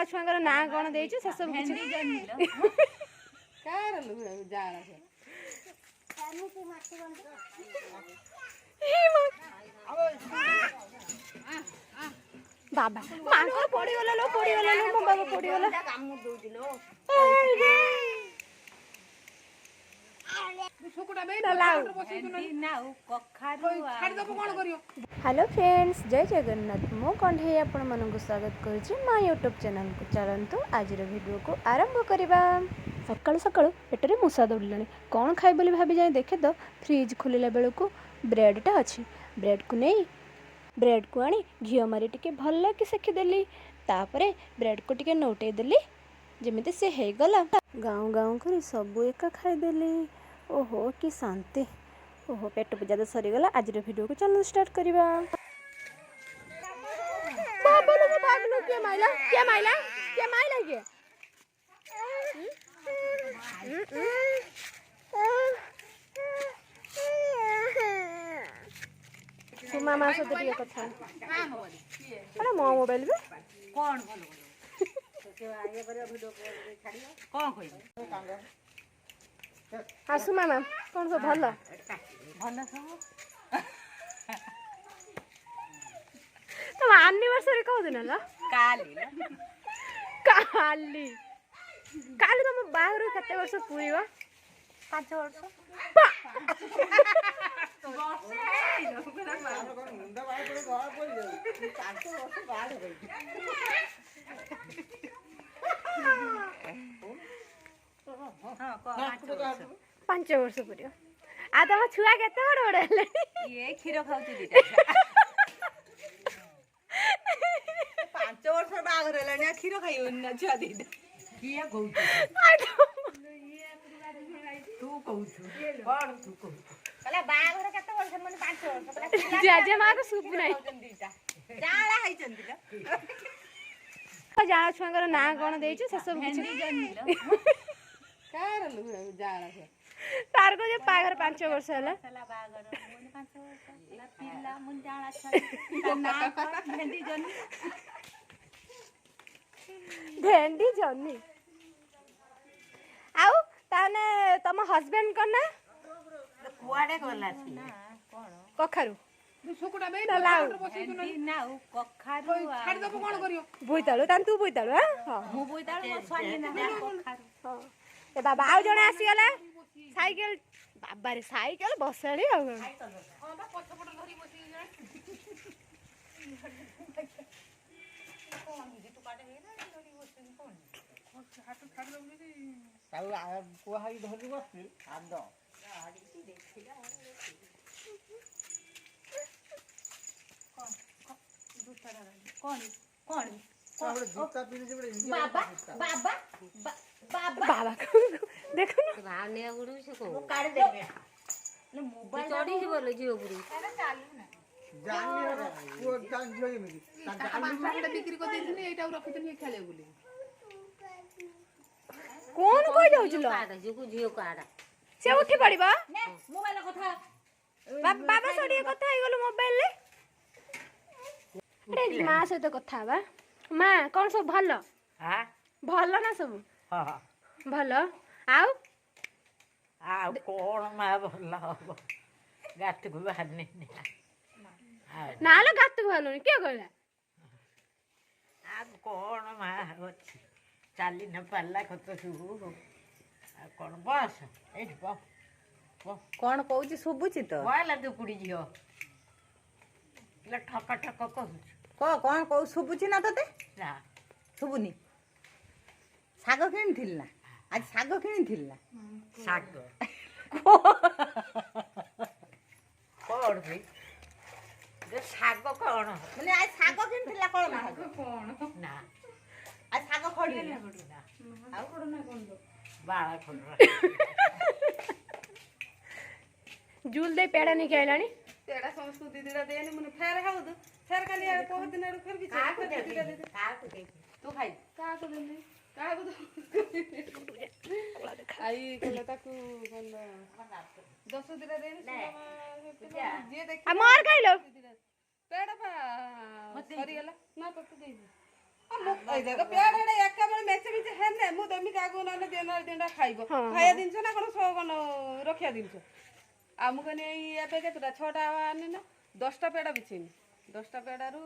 जाना छुआंकर ना कौन देइछु से सब किछ कार जाना से बाबा मांकर पड़ी गला लो मो बाबा पड़ी गला काम दोति लो हेलो फ्रेंड्स जय जगन्नाथ मो कंठे आपण मानक स्वागत करुच्ची माँ यूट्यूब चैनल को चलतु आज वीडियो को आरंभ करवा सकाळु सकाळु पेटरे मूषा दौड़िलानी कौन खाई बोली भाभी जाए देखे तो फ्रिज खोलिला बेलू ब्रेडटा अच्छी ब्रेड को नहीं ब्रेड को आनी घी मारी टिके भल कि सेखीदेली तापरे ब्रेड को टिके नौटे देली जमी से हो गला गाँव गाँव कर सब एका खाईदेली ओहो कि शांति ओहो पेट पूजा तो सरीगला आज वीडियो को चलो स्टार्ट करवा मामा सहित टिके कथा अरे मो मोबाइल बे कोन भलो ये करे वीडियो छाड़ियो कोन होई आसु मामा कौन सब भल भल सब तुम एनिवर्सरी कौ दिन ल काली काली काली तुम बाहर कते वर्ष पूरीबा 5 वर्ष पांच वर्ष पूरी आ तुम छुआ के बड़ बड़ ये क्षीर खाऊ पांच वर्ष बागर है क्षीर खाई छुआ दीटा किए तू कहू तू कहू बागर केते वर्ष मन 5 वर्ष जेजे मां को सुप नाही जाळा हाइचंदी जाळा छुआंकर ना कोन देइछु से सब किछ कार जाळा से तार को जे पागर 5 वर्ष होला सला बागर मन 5 वर्ष ला पिल्ला मन जाळा छ ना भेंडी जन्नी आउ ताने तम हस्बैंड कोन ना कुआडे गला छी कोन कखारु सुकुडा बे लाउ नाउ कखारु छाड़ दबो कोन करियो बोइताळो तान तू बोइताळो हां मु बोइताळो स्वानी ना कखारु हां ए बाबा आउ जणे आसी गले साइकिल बाबा रे साइकिल बसाडी आ हां बा पछ पछ धरी बसी कोन जी तू काटे हे ना धरी बसी कोन हाथ छाड़ दबो जी ताऊ आ को हाई धरी बसी आद गाड़ी देखिला कौन कौन जूता पहने से बाबा बाबा बाबा बाबा देखो ना भावने गुरु से को काट दे ले मोबाइल चोरी से बोले जियो गुरु अरे चालू ना जानी वो जान जोई में जान बिक्री को देथनी एटा रखितनी खेले बोली कौन कोइ जाउ छलो काटा जियो जियो काटा से उठी पड़िबा मोबाइल कथा बाबा सडी कथा आइ गेलो मोबाइल ले अरे माँ सहित कथा बा माँ कौन सब भल हां भल ना सब हां हां भल आउ आ कौन माँ भल हो गात को बाहरने ना लो गात को बाहरने के कहला आ कौन माँ होची चाली न पल्ला कत सुबु आ कौन बस एठी बस कौन कहूची सुबुची तो वाला दुकुडी जियो ले ठक ठक कहूची कौन कहू सुबुची ना तते ना सुबुनी साग किन ना आज साग किन ना साग कौन भी जे साग कौन माने आज साग किन कौन कौन ना आज साग खड़ी ना आ कोड ना कोन दो बाळा खोड जूल दे पेड़ा नहीं खेलानी पेड़ा संस्कृति दीदा देनी मन फेर हाउ दो फेर खाली बहुत दिन फिर भी का को दे तू खाई का को दे का को आई कहला ताकू गल 10 दिन देनी जे देख आ मार खाइलो पेड़ा पा सरी गला ना तो दे आ ए देखो पेड़ा ହେନେ ମୁଁ ଦେମି ତାକୁ ନହେଲେ ଦିନଟା ଖାଇବ ଖାଇବା ଜିନିଷ ନା କଣ ରଖିବା ଜିନିଷ ଆଉ ମୁଁ କହିନି ଏଇ ଏବେ କେତେଟା 6ଟା ଆନି ନା 10ଟା ପେଡ଼ା ବିଛେଇନି 10ଟା ପେଡ଼ାରୁ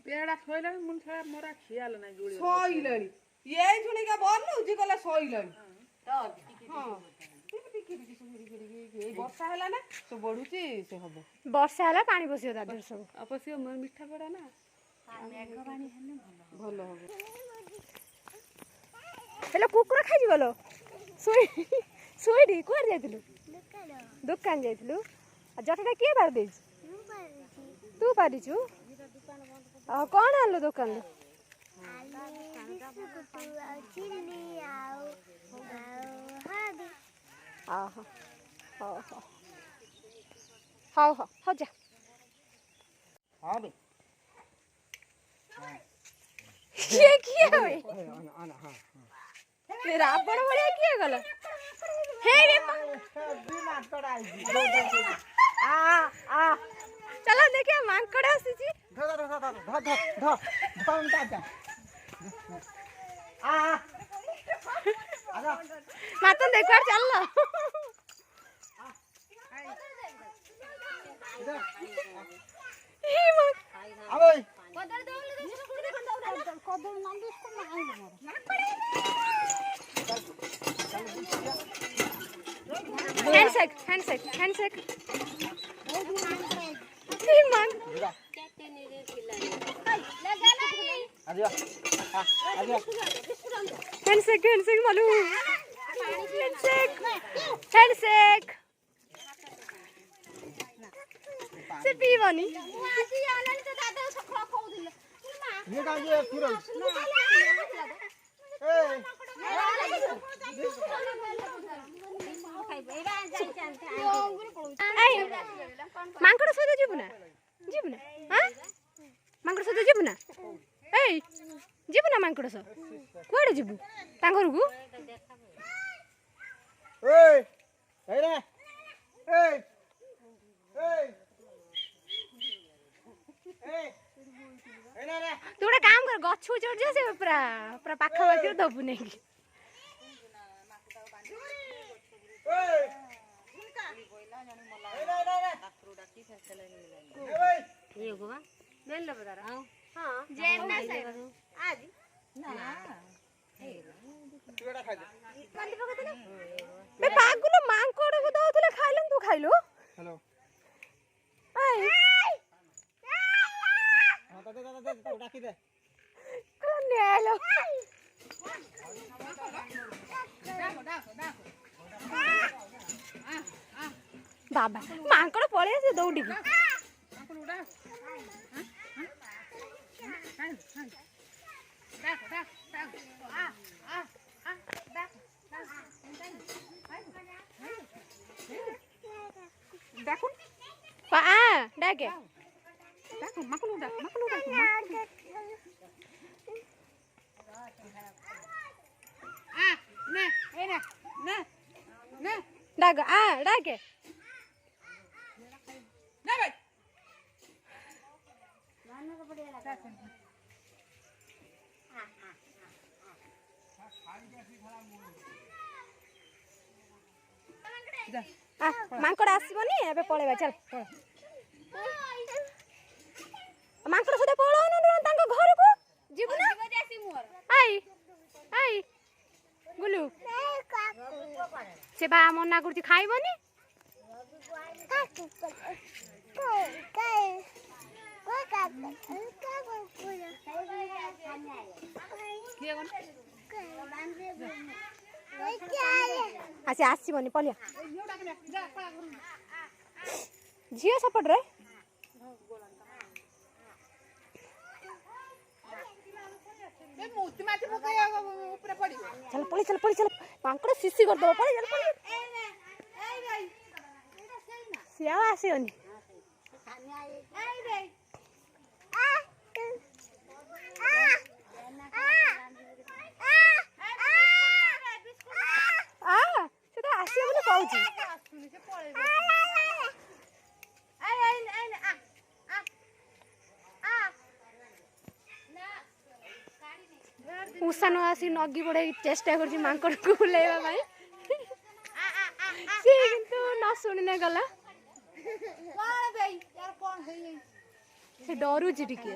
ପେଡ଼ା ଶୋଇଲାଣି ମୁଁ ମୋର ଖିଆଲ ନାହିଁ ଶୋଇଲାଣି ଏଇ ଶୁଣିକା ବନଉଛି କହିଲା ଶୋଇଲାଣି ବର୍ଷା ହେଲା ନା ସବୁ ବଢୁଛି ସେ ହବ ବର୍ଷା ହେଲା ପାଣି ପଶିବ ତା ଦେହରେ ସବୁ ପଶିବ ମିଠା ପେଡ଼ା ନା ଭଲ ହବ ହେଲେ କୁକୁର ଖାଇଯିବ ଲୋ ଶୋଇଠି କୁଆଡ଼େ ଯାଇଥିଲୁ ଦୋକାନ ଯାଇଥିଲୁ ଆଉ ଜଟାଟା କିଏ ପାରି ଦେଇଛୁ ତୁ ପାରିଛୁ ଆଉ କ'ଣ ଆଣିଲୁ ଦୋକାନରୁ ହଉ ହଉ ହଉ ଯା କିଏ ରାବଣ ଭଳିଆ କିଏ ଗଲ ଚାଲ ଦେଖିଆ ମାଙ୍କଡ ଆସିଛି ମାତନ ଦେଖ ଚାଲ हैंडशेक मालू हैंडशेक से पीवनी मांकड़ सहित जीवु ना हाँ मांकड़ सहित जीवु ना जीवु ना मांकड़ सह कुआडे जीवु घर को तू गोटे काम कर गछ चढ़ जा से पूरा पूरा पाखापाखि दबु नहीं पागुलो मांकड़ को दौले खाइल तू खाइलु हेलो बाबा मांकड़ पड़े से दौड़ी डाके डाके मांकड़ आसबनी ए पलैबा चल मांकड़ सहित पलाउनु घर को जीवु ना आई आई गुलू से बा मना कर खाइबनी आसे आसबनी पलिया झील सपट रे चल पड़ी चल मांकड़ शिशी कर दो पड़ी चल सिया आसीनी ଉଷାନ ଆସି ନଗି ବଢ଼େଇ ଚେଷ୍ଟା କରୁଛି ମାଙ୍କଡ଼କୁ ବୁଲେଇବା ପାଇଁ ସେ କିନ୍ତୁ ନ ଶୁଣିନେ ଗଲା ସେ ଡରୁଛି ଟିକେ।